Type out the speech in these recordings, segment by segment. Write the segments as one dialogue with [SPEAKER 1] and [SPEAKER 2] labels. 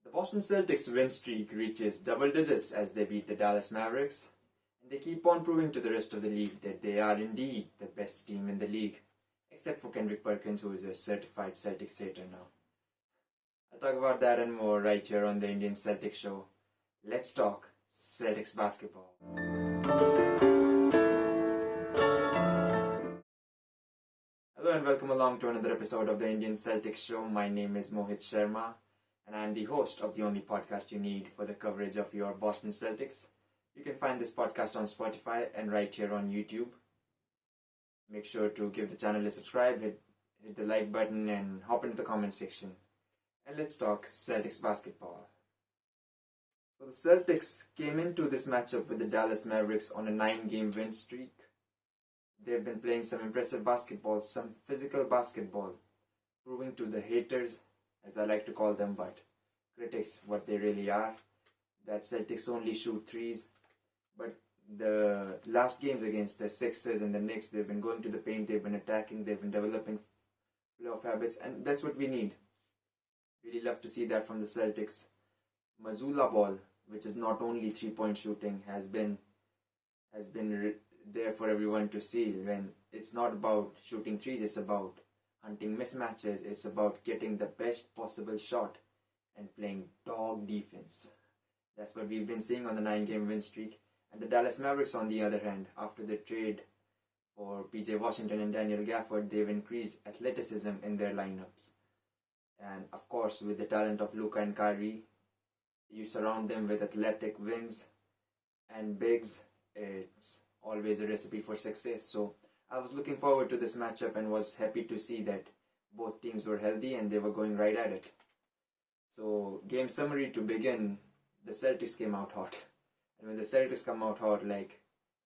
[SPEAKER 1] The Boston Celtics win streak reaches double digits as they beat the Dallas Mavericks, and they keep on proving to the rest of the league that they are indeed the best team in the league, except for Kendrick Perkins, who is a certified Celtics hater now. I'll talk about that and more right here on the Indian Celtics Show. Let's talk Celtics basketball. Hello and welcome along to another episode of the Indian Celtics Show. My name is Mohit Sharma, and I am the host of the only podcast you need for the coverage of your Boston Celtics. You can find this podcast on Spotify and right here on YouTube. Make sure to give the channel a subscribe, hit the like button, and hop into the comment section. And let's talk Celtics basketball. So the Celtics came into this matchup with the Dallas Mavericks on a 9-game win streak. They've been playing some impressive basketball, some physical basketball, proving to the haters, as I like to call them, but critics, what they really are, that Celtics only shoot threes. But the last games against the Sixers and the Knicks, they've been going to the paint, they've been attacking, they've been developing playoff habits, and that's what we need. Really love to see that from the Celtics. Mazzulla ball, which is not only three-point shooting, has been there for everyone to see. When it's not about shooting threes, it's about hunting mismatches, it's about getting the best possible shot and playing dog defense. That's what we've been seeing on the 9-game win streak. And the Dallas Mavericks, on the other hand, after the trade for PJ Washington and Daniel Gafford, they've increased athleticism in their lineups. And of course, with the talent of Luka and Kyrie, you surround them with athletic wings and bigs, it's always a recipe for success. So I was looking forward to this matchup and was happy to see that both teams were healthy and they were going right at it. So game summary to begin, the Celtics came out hot. And when the Celtics come out hot,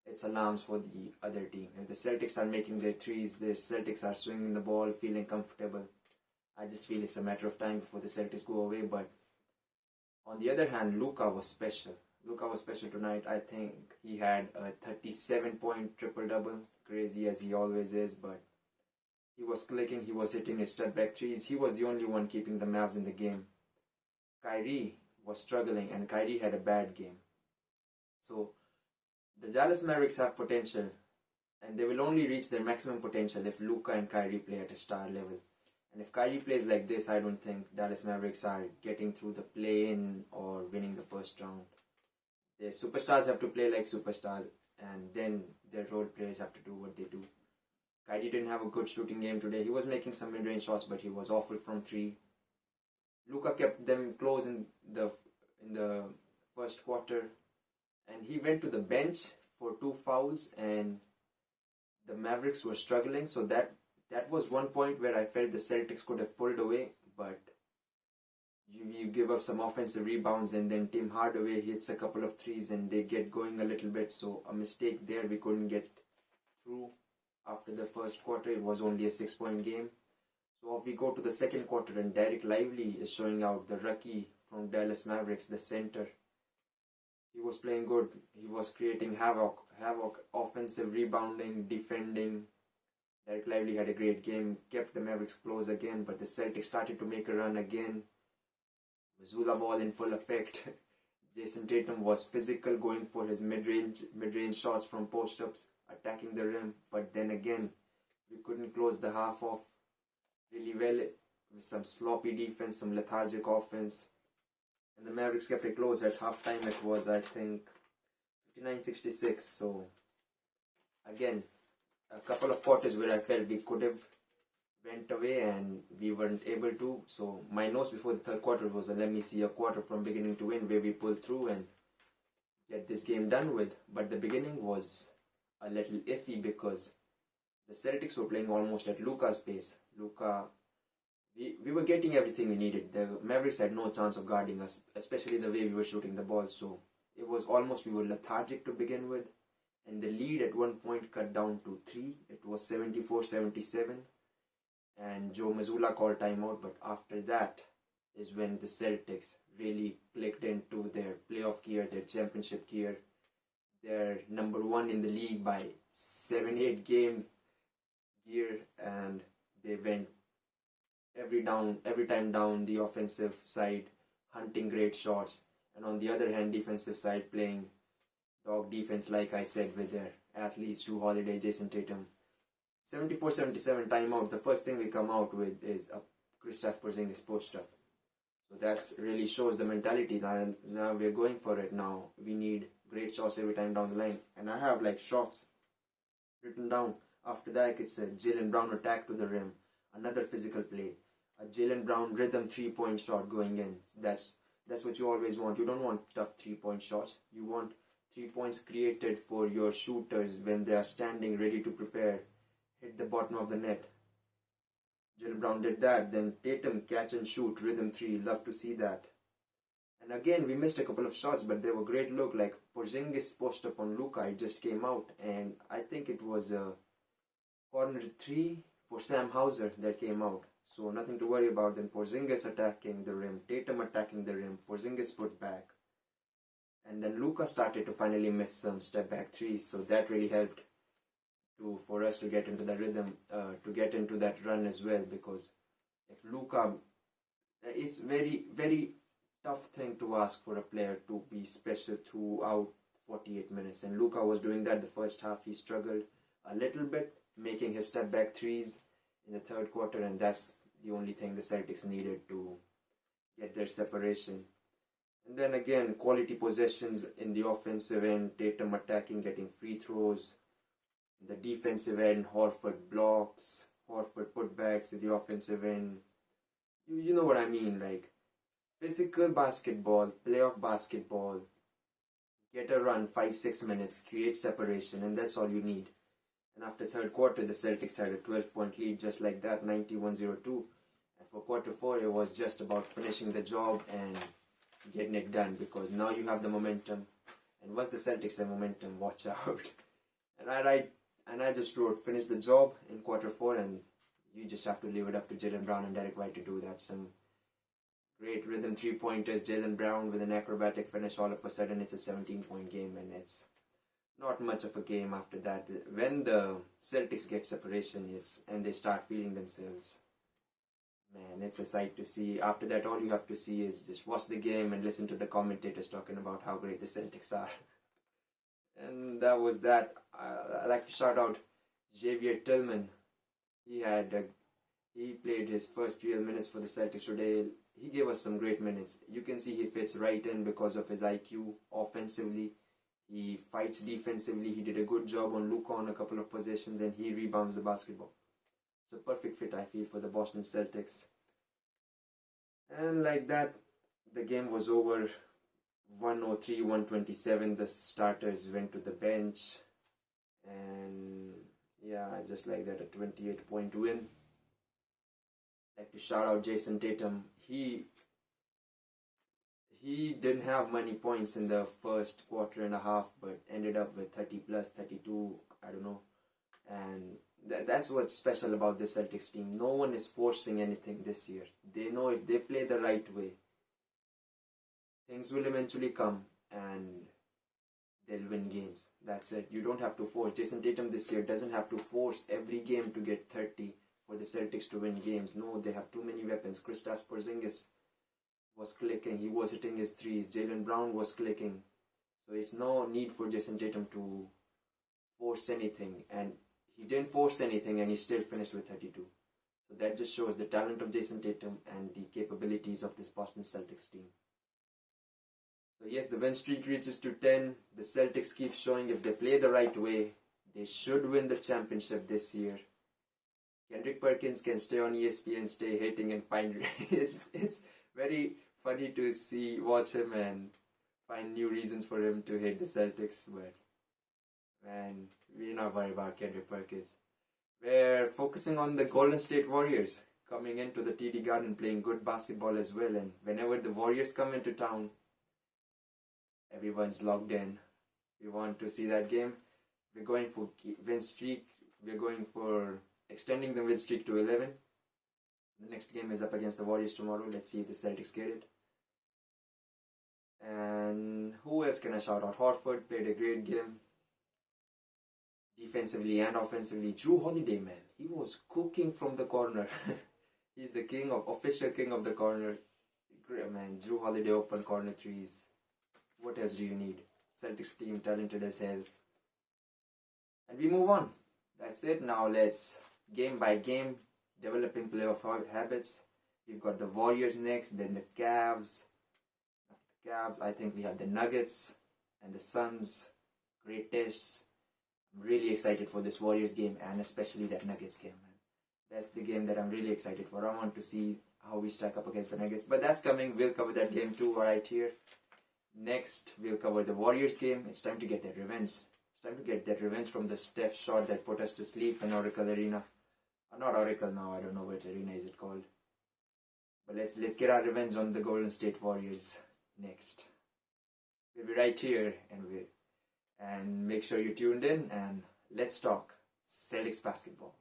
[SPEAKER 1] it's alarms for the other team. If the Celtics are making their threes, the Celtics are swinging the ball, feeling comfortable, I just feel it's a matter of time before the Celtics go away. But on the other hand, Luka was special. Luka was special tonight. I think he had a 37-point triple-double, crazy as he always is, but he was clicking, he was hitting his step-back threes. He was the only one keeping the Mavs in the game. Kyrie was struggling, and Kyrie had a bad game. So the Dallas Mavericks have potential, and they will only reach their maximum potential if Luka and Kyrie play at a star level. And if Kyrie plays like this, I don't think Dallas Mavericks are getting through the play-in or winning the first round. The superstars have to play like superstars, and then their role players have to do what they do. Kyrie didn't have a good shooting game today. He was making some mid-range shots, but he was awful from three. Luka kept them close in the first quarter, and he went to the bench for 2 fouls, and the Mavericks were struggling. So that was one point where I felt the Celtics could have pulled away, but you give up some offensive rebounds, and then Tim Hardaway hits a couple of threes and they get going a little bit. So a mistake there, we couldn't get through after the first quarter. It was only a 6-point game. So off we go to the second quarter, and Derek Lively is showing out, the rookie from Dallas Mavericks, the center. He was playing good. He was creating havoc, offensive rebounding, defending. Derek Lively had a great game, kept the Mavericks close again, but the Celtics started to make a run again. Mazzulla ball in full effect. Jayson Tatum was physical, going for his mid-range shots from post-ups, attacking the rim, but then again, we couldn't close the half off really well with some sloppy defense, some lethargic offense. And the Mavericks kept it close. At halftime it was, I think, 59-66. So again, a couple of quarters where I felt we could have went away and we weren't able to. So my notes before the third quarter was, let me see a quarter from beginning to end where we pull through and get this game done with. But the beginning was a little iffy because the Celtics were playing almost at Luka's pace. We were getting everything we needed. The Mavericks had no chance of guarding us, especially the way we were shooting the ball. So it was almost, we were lethargic to begin with. And the lead at one point cut down to 3. It was 74-77. And Joe Mazzulla called timeout. But after that is when the Celtics really clicked into their playoff gear, their championship gear. They're number 1 in the league by 7-8 games gear. And they went every time down the offensive side, hunting great shots. And on the other hand, defensive side playing dog defense, like I said, with their athletes, Jrue Holiday, Jayson Tatum. 74-77 timeout. The first thing we come out with is a Kristaps Porzingis post-up. So that really shows the mentality. Now we're going for it now. We need great shots every time down the line. And I have like shots written down. After that, it's a Jaylen Brown attack to the rim. Another physical play. A Jaylen Brown rhythm 3-point shot going in. That's what you always want. You don't want tough 3-point shots. You want 3 points created for your shooters when they are standing ready to prepare. Hit the bottom of the net. Jaylen Brown did that. Then Tatum catch and shoot, rhythm 3. Love to see that. And again, we missed a couple of shots, but they were great look. Like Porzingis post up on Luka, it just came out, and I think it was a corner 3 for Sam Hauser that came out. So nothing to worry about. Then Porzingis attacking the rim, Tatum attacking the rim, Porzingis put back, and then Luka started to finally miss some step back threes. So that really helped for us to get into the rhythm, to get into that run as well. Because if Luka, it's very, very tough thing to ask for a player to be special throughout 48 minutes. And Luka was doing that the first half. He struggled a little bit, making his step back threes in the third quarter, and that's the only thing the Celtics needed to get their separation. And then again, quality possessions in the offensive end, Tatum attacking, getting free throws. In the defensive end, Horford blocks, Horford putbacks in the offensive end. You know what I mean, like physical basketball, playoff basketball, get a run, 5-6 minutes, create separation, and that's all you need. And after third quarter, the Celtics had a 12-point lead just like that, 91-02. And for quarter 4, it was just about finishing the job and getting it done, because now you have the momentum. And once the Celtics have momentum, watch out. And I just wrote, finish the job in quarter 4, and you just have to leave it up to Jaylen Brown and Derek White to do that. Some great rhythm 3-pointers, Jaylen Brown with an acrobatic finish. All of a sudden, it's a 17-point game, and it's not much of a game after that. When the Celtics get separation, and they start feeling themselves, man, it's a sight to see. After that, all you have to see is just watch the game and listen to the commentators talking about how great the Celtics are. And that was that. I like to shout out Xavier Tillman. He played his first real minutes for the Celtics today. He gave us some great minutes. You can see he fits right in because of his IQ offensively. He fights defensively. He did a good job on Luka on a couple of possessions, and he rebounds the basketball. So perfect fit, I feel, for the Boston Celtics. And like that, the game was over. 103-127. The starters went to the bench, and yeah, just like that, a 28-point win. I'd like to shout out Jayson Tatum. He didn't have many points in the first quarter and a half, but ended up with 30 plus, 32, I don't know. And that's what's special about this Celtics team. No one is forcing anything this year. They know if they play the right way, things will eventually come and they'll win games. That's it. You don't have to force. Jayson Tatum this year doesn't have to force every game to get 30 for the Celtics to win games. No, they have too many weapons. Kristaps Porzingis was clicking. He was hitting his threes. Jaylen Brown was clicking. So it's no need for Jayson Tatum to force anything. And he didn't force anything, and he still finished with 32. So that just shows the talent of Jayson Tatum and the capabilities of this Boston Celtics team. So yes, the win streak reaches to 10. The Celtics keep showing if they play the right way, they should win the championship this year. Kendrick Perkins can stay on ESPN, stay hating and find it's very funny to watch him and find new reasons for him to hate the Celtics. But man, we're not worried about Kendrick Perkins. We're focusing on the Golden State Warriors coming into the TD Garden, playing good basketball as well. And whenever the Warriors come into town, everyone's logged in. We want to see that game. We're going for win streak. We're going for extending the win streak to 11. The next game is up against the Warriors tomorrow. Let's see if the Celtics get it. And who else can I shout out? Horford played a great game. Defensively and offensively. Jrue Holiday, man. He was cooking from the corner. He's the official king of the corner. Great, man. Jrue Holiday open corner threes. What else do you need? Celtics team talented as hell. And we move on. That's it. Now let's game by game developing playoff habits. We've got the Warriors next, then the Cavs. After the Cavs, I think we have the Nuggets and the Suns. Great tests. I'm really excited for this Warriors game and especially that Nuggets game, man. That's the game that I'm really excited for. I want to see how we stack up against the Nuggets. But that's coming. We'll cover that game too right here. Next, we'll cover the Warriors game. It's time to get that revenge. It's time to get that revenge from the Steph shot that put us to sleep in Oracle Arena. Not Oracle now. I don't know which arena is it called. But let's get our revenge on the Golden State Warriors next. We'll be right here and make sure you tuned in and let's talk Celtics basketball.